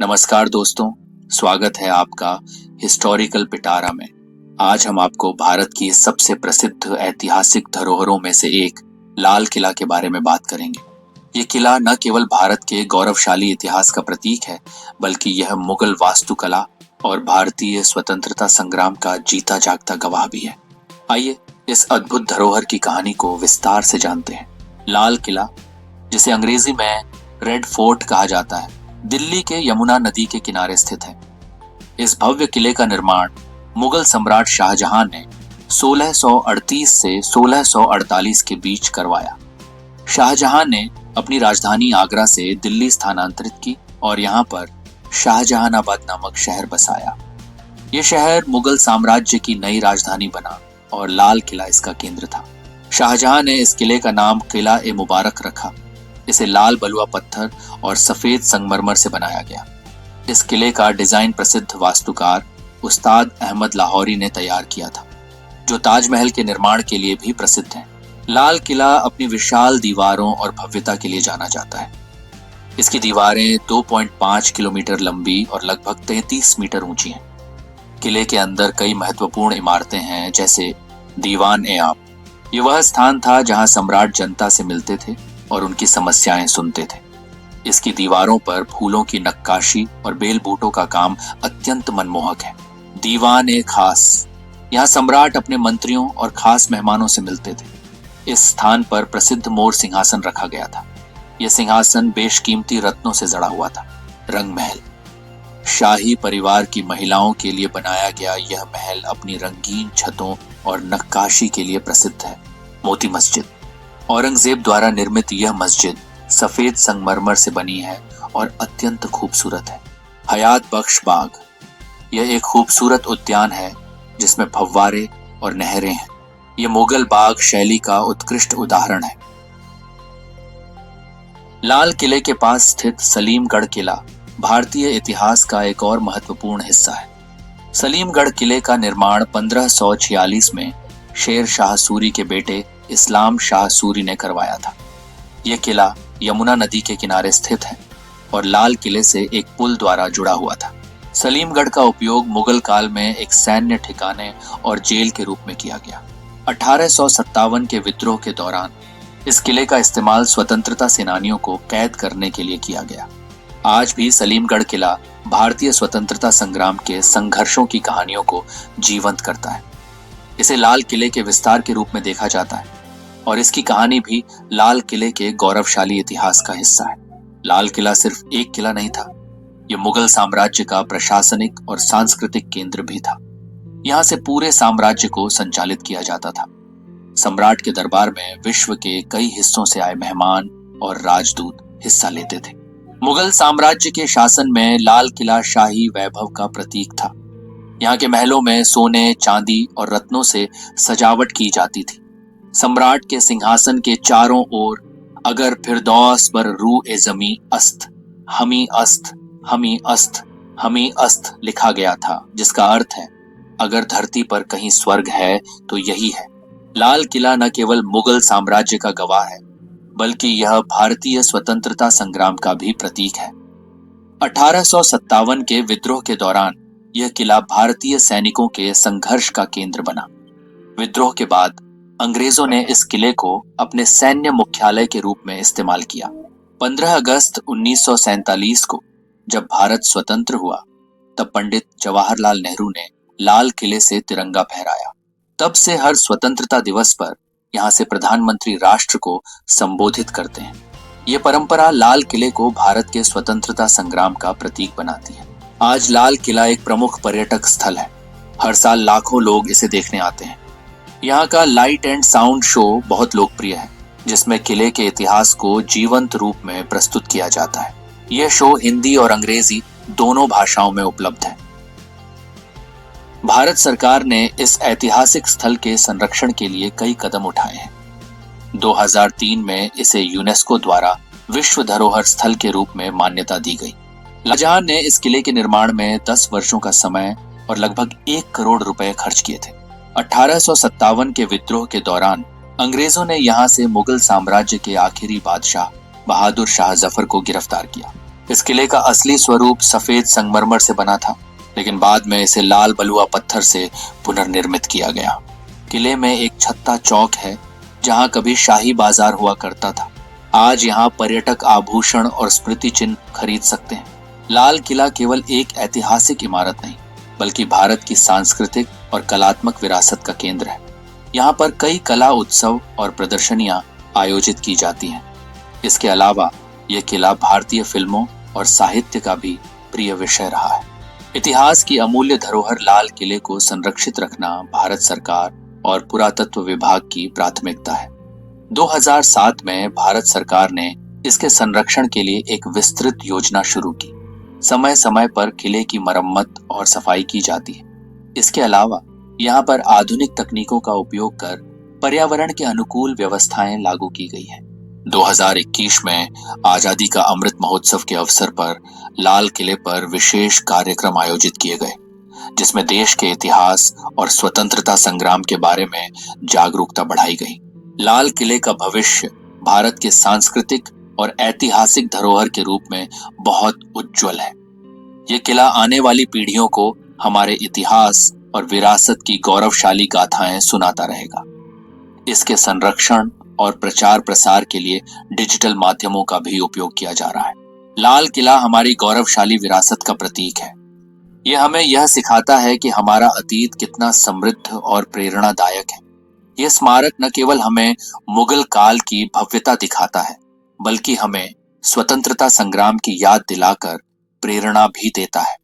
नमस्कार दोस्तों, स्वागत है आपका हिस्टोरिकल पिटारा में। आज हम आपको भारत की सबसे प्रसिद्ध ऐतिहासिक धरोहरों में से एक लाल किला के बारे में बात करेंगे। ये किला न केवल भारत के गौरवशाली इतिहास का प्रतीक है, बल्कि यह मुगल वास्तुकला और भारतीय स्वतंत्रता संग्राम का जीता जागता गवाह भी है। आइए इस अद्भुत धरोहर की कहानी को विस्तार से जानते हैं। लाल किला, जिसे अंग्रेजी में रेड फोर्ट कहा जाता है, दिल्ली के यमुना नदी के किनारे स्थित है। इस भव्य किले का निर्माण मुगल सम्राट शाहजहां ने 1638 से 1648 के बीच करवाया। शाहजहां ने अपनी राजधानी आगरा से दिल्ली स्थानांतरित की और यहाँ पर शाहजहानाबाद नामक शहर बसाया। ये शहर मुगल साम्राज्य की नई राजधानी बना और लाल किला इसका केंद्र था। शाहजहां ने इस किले का नाम किला ए मुबारक रखा। इसे लाल बलुआ पत्थर और सफेद संगमरमर से बनाया गया। इस किले का डिजाइन प्रसिद्ध वास्तुकार उस्ताद अहमद लाहौरी ने तैयार किया था, जो ताजमहल के निर्माण के लिए भी प्रसिद्ध है। लाल किला अपनी विशाल दीवारों और भव्यता के लिए जाना जाता है। इसकी दीवारें 2.5 किलोमीटर लंबी और लगभग 33 मीटर ऊंची हैं। किले के अंदर कई महत्वपूर्ण इमारतें हैं, जैसे दीवान ए आब। ये वह स्थान था जहां सम्राट जनता से मिलते थे और उनकी समस्याएं सुनते थे। इसकी दीवारों पर फूलों की नक्काशी और बेल बूटों का काम अत्यंत मनमोहक है। दीवान ए खास, यहाँ सम्राट अपने मंत्रियों और खास मेहमानों से मिलते थे। इस स्थान पर प्रसिद्ध मोर सिंहासन रखा गया था। यह सिंहासन बेशकीमती रत्नों से जड़ा हुआ था। रंग महल, शाही परिवार की महिलाओं के लिए बनाया गया यह महल अपनी रंगीन छतों और नक्काशी के लिए प्रसिद्ध है। मोती मस्जिद, औरंगजेब द्वारा निर्मित यह मस्जिद सफेद संगमरमर से बनी है और अत्यंत खूबसूरत है। हयात बख्श बाग, यह एक खूबसूरत उद्यान है जिसमें फव्वारे और नहरें हैं। यह मुगल बाग शैली का उत्कृष्ट उदाहरण है। लाल किले के पास स्थित सलीमगढ़ किला भारतीय इतिहास का एक और महत्वपूर्ण हिस्सा है। सलीमगढ़ किले का निर्माण 1546 में शेर शाह सूरी के बेटे इस्लाम शाह सूरी ने करवाया था। यह किला यमुना नदी के किनारे स्थित है और लाल किले से एक पुल द्वारा जुड़ा हुआ था। सलीमगढ़ का उपयोग मुगल काल में एक सैन्य ठिकाने और जेल के रूप में किया गया। 1857 के विद्रोह के दौरान इस किले का इस्तेमाल स्वतंत्रता सेनानियों को कैद करने के लिए किया गया। आज भी सलीमगढ़ किला भारतीय स्वतंत्रता संग्राम के संघर्षों की कहानियों को जीवंत करता है। इसे लाल किले के विस्तार के रूप में देखा जाता है और इसकी कहानी भी लाल किले के गौरवशाली इतिहास का हिस्सा है। लाल किला सिर्फ एक किला नहीं था, यह मुगल साम्राज्य का प्रशासनिक और सांस्कृतिक केंद्र भी था। यहाँ से पूरे साम्राज्य को संचालित किया जाता था। सम्राट के दरबार में विश्व के कई हिस्सों से आए मेहमान और राजदूत हिस्सा लेते थे। मुगल साम्राज्य के शासन में लाल किला शाही वैभव का प्रतीक था। यहाँ के महलों में सोने, चांदी और रत्नों से सजावट की जाती थी। सम्राट के सिंहासन के चारों ओर अगर फिरदौस बर रू ए जमी अस्त, हमी अस्त, हमी अस्त, हमी अस्त लिखा गया था, जिसका अर्थ है अगर धरती पर कहीं स्वर्ग है तो यही है। लाल किला न केवल मुगल साम्राज्य का गवाह है, बल्कि यह भारतीय स्वतंत्रता संग्राम का भी प्रतीक है। 1857 के विद्रोह के दौरान यह किला भारतीय सैनिकों के संघर्ष का केंद्र बना। विद्रोह के बाद अंग्रेजों ने इस किले को अपने सैन्य मुख्यालय के रूप में इस्तेमाल किया। 15 अगस्त 1947 को जब भारत स्वतंत्र हुआ, तब पंडित जवाहरलाल नेहरू ने लाल किले से तिरंगा फहराया। तब से हर स्वतंत्रता दिवस पर यहाँ से प्रधानमंत्री राष्ट्र को संबोधित करते हैं। ये परंपरा लाल किले को भारत के स्वतंत्रता संग्राम का प्रतीक बनाती है। आज लाल किला एक प्रमुख पर्यटक स्थल है। हर साल लाखों लोग इसे देखने आते हैं। यहाँ का लाइट एंड साउंड शो बहुत लोकप्रिय है, जिसमें किले के इतिहास को जीवंत रूप में प्रस्तुत किया जाता है। यह शो हिंदी और अंग्रेजी दोनों भाषाओं में उपलब्ध है। भारत सरकार ने इस ऐतिहासिक स्थल के संरक्षण के लिए कई कदम उठाए हैं। 2003 में इसे यूनेस्को द्वारा विश्व धरोहर स्थल के रूप में मान्यता दी गई। शाहजहां ने इस किले के निर्माण में 10 वर्षों का समय और लगभग 1 करोड़ रुपए खर्च किए थे। 1857 के विद्रोह के दौरान अंग्रेजों ने यहाँ से मुगल साम्राज्य के आखिरी बादशाह बहादुर शाह जफर को गिरफ्तार किया। इस किले का असली स्वरूप सफेद संगमरमर से बना था, लेकिन बाद में इसे लाल बलुआ पत्थर से पुनर्निर्मित किया गया। किले में एक छत्ता चौक है जहां कभी शाही बाजार हुआ करता था। आज यहाँ पर्यटक आभूषण और स्मृति चिन्ह खरीद सकते हैं। लाल किला केवल एक ऐतिहासिक इमारत नहीं, बल्कि भारत की सांस्कृतिक और कलात्मक विरासत का केंद्र है। यहाँ पर कई कला उत्सव और प्रदर्शनियां आयोजित की जाती हैं। इसके अलावा यह किला भारतीय फिल्मों और साहित्य का भी प्रिय विषय रहा है। इतिहास की अमूल्य धरोहर लाल किले को संरक्षित रखना भारत सरकार और पुरातत्व विभाग की प्राथमिकता है। 2007 में भारत सरकार ने इसके संरक्षण के लिए एक विस्तृत योजना शुरू की। समय समय पर किले की मरम्मत और सफाई की जाती है। इसके अलावा यहाँ पर आधुनिक तकनीकों का उपयोग कर पर्यावरण के अनुकूल व्यवस्थाएं लागू की गई है। 2021 में आजादी का अमृत महोत्सव के अवसर पर लाल किले पर विशेष कार्यक्रम आयोजित किए गए, जिसमें देश के इतिहास और स्वतंत्रता संग्राम के बारे में जागरूकता बढ़ाई गई। लाल किले का भविष्य भारत के सांस्कृतिक और ऐतिहासिक धरोहर के रूप में बहुत उज्जवल है। यह किला आने वाली पीढ़ियों को हमारे इतिहास और विरासत की गौरवशाली गाथाएं सुनाता रहेगा। इसके संरक्षण और प्रचार प्रसार के लिए डिजिटल माध्यमों का भी उपयोग किया जा रहा है। लाल किला हमारी गौरवशाली विरासत का प्रतीक है। यह हमें यह सिखाता है कि हमारा अतीत कितना समृद्ध और प्रेरणादायक है। यह स्मारक न केवल हमें मुगल काल की भव्यता दिखाता है, बल्कि हमें स्वतंत्रता संग्राम की याद दिलाकर प्रेरणा भी देता है।